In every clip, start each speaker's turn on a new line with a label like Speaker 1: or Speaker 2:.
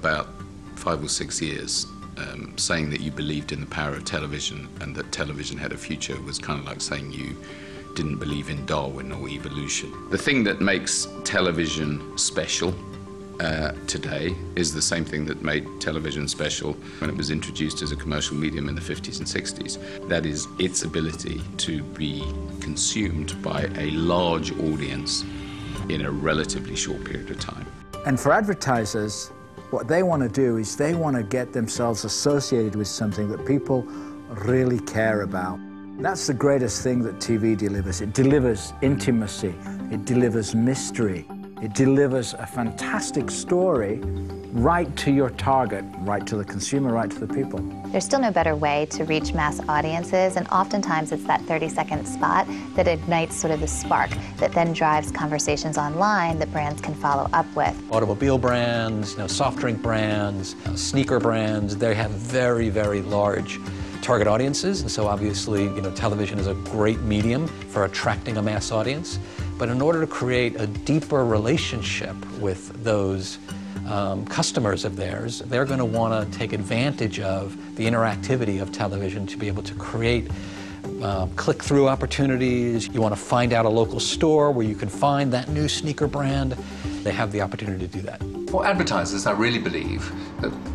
Speaker 1: about 5 or 6 years, saying that you believed in the power of television and that television had a future was kind of like saying you didn't believe in Darwin or evolution. The thing that makes television special today is the same thing that made television special when it was introduced as a commercial medium in the 50s and 60s. That is its ability to be consumed by a large audience in a relatively short period of time.
Speaker 2: And for advertisers, what they want to do is they want to get themselves associated with something that people really care about. That's the greatest thing that TV delivers. It delivers intimacy, it delivers mystery, it delivers a fantastic story right to your target, right to the consumer, right to the people.
Speaker 3: There's still no better way to reach mass audiences, and oftentimes it's that 30-second spot that ignites sort of the spark that then drives conversations online that brands can follow up with.
Speaker 4: Automobile brands, soft drink brands, sneaker brands, they have very, very large target audiences, and so obviously, television is a great medium for attracting a mass audience. But in order to create a deeper relationship with those customers of theirs, they're going to want to take advantage of the interactivity of television to be able to create click-through opportunities. You want to find out a local store where you can find that new sneaker brand. They have the opportunity to do that.
Speaker 5: For advertisers, I really believe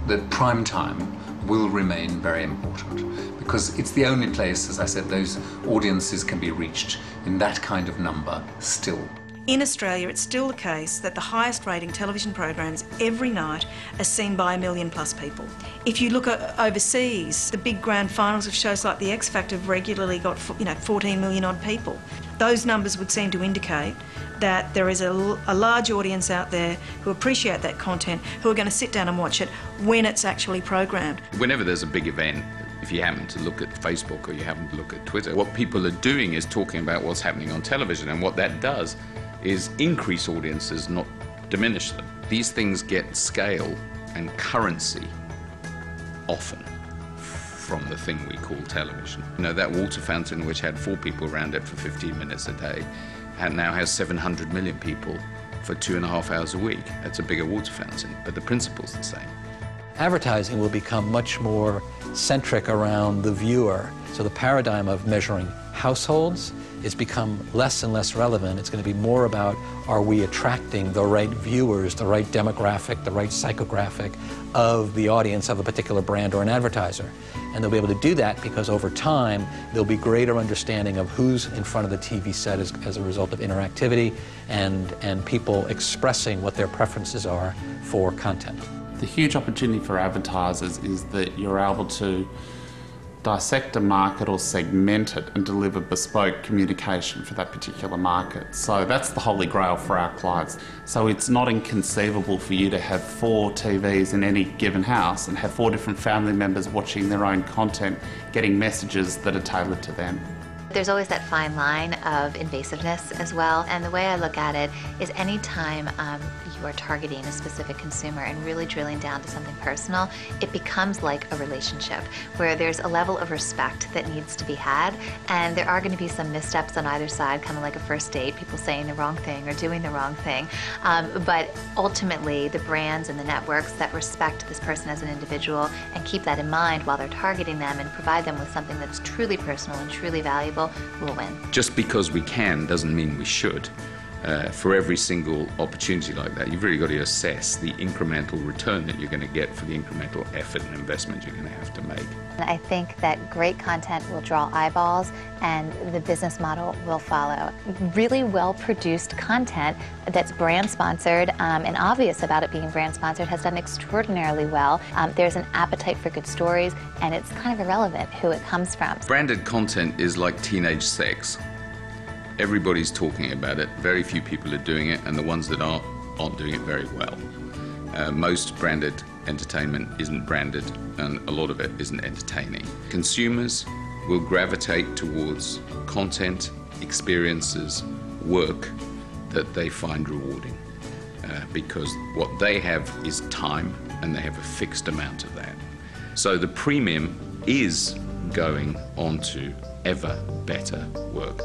Speaker 5: that prime time will remain very important, because it's the only place, as I said, those audiences can be reached in that kind of number still.
Speaker 6: In Australia, it's still the case that the highest rating television programs every night are seen by 1 million+ people. If you look at overseas, the big grand finals of shows like The X Factor have regularly got 14 million odd people. Those numbers would seem to indicate that there is a large audience out there who appreciate that content, who are going to sit down and watch it when it's actually programmed.
Speaker 1: Whenever there's a big event, if you happen to look at Facebook or you happen to look at Twitter, what people are doing is talking about what's happening on television, and what that does is increase audiences, not diminish them. These things get scale and currency often from the thing we call television. That water fountain, which had 4 people around it for 15 minutes a day, and now has 700 million people for 2.5 hours a week. That's a bigger water fountain, but the principle's the same.
Speaker 4: Advertising will become much more centric around the viewer. So the paradigm of measuring households has become less and less relevant. It's going to be more about, are we attracting the right viewers, the right demographic, the right psychographic of the audience of a particular brand or an advertiser. And they'll be able to do that because over time there'll be greater understanding of who's in front of the TV set as a result of interactivity and people expressing what their preferences are for content.
Speaker 7: The huge opportunity for advertisers is that you're able to dissect a market or segment it and deliver bespoke communication for that particular market. So that's the holy grail for our clients. So it's not inconceivable for you to have 4 TVs in any given house and have 4 different family members watching their own content, getting messages that are tailored to them.
Speaker 3: There's always that fine line of invasiveness as well, and the way I look at it is anytime you are targeting a specific consumer and really drilling down to something personal, it becomes like a relationship where there's a level of respect that needs to be had, and there are going to be some missteps on either side, kind of like a first date, people saying the wrong thing or doing the wrong thing, but ultimately the brands and the networks that respect this person as an individual and keep that in mind while they're targeting them and provide them with something that's truly personal and truly valuable will win.
Speaker 1: Just because we can doesn't mean we should. For every single opportunity like that, you've really got to assess the incremental return that you're going to get for the incremental effort and investment you're going to have to make.
Speaker 3: I think that great content will draw eyeballs and the business model will follow. Really well-produced content that's brand-sponsored and obvious about it being brand-sponsored has done extraordinarily well. There's an appetite for good stories, and it's kind of irrelevant who it comes from.
Speaker 1: Branded content is like teenage sex. Everybody's talking about it, very few people are doing it, and the ones that aren't doing it very well. Most branded entertainment isn't branded, and a lot of it isn't entertaining. Consumers will gravitate towards content, experiences, work that they find rewarding, because what they have is time, and they have a fixed amount of that. So the premium is going on to ever better work.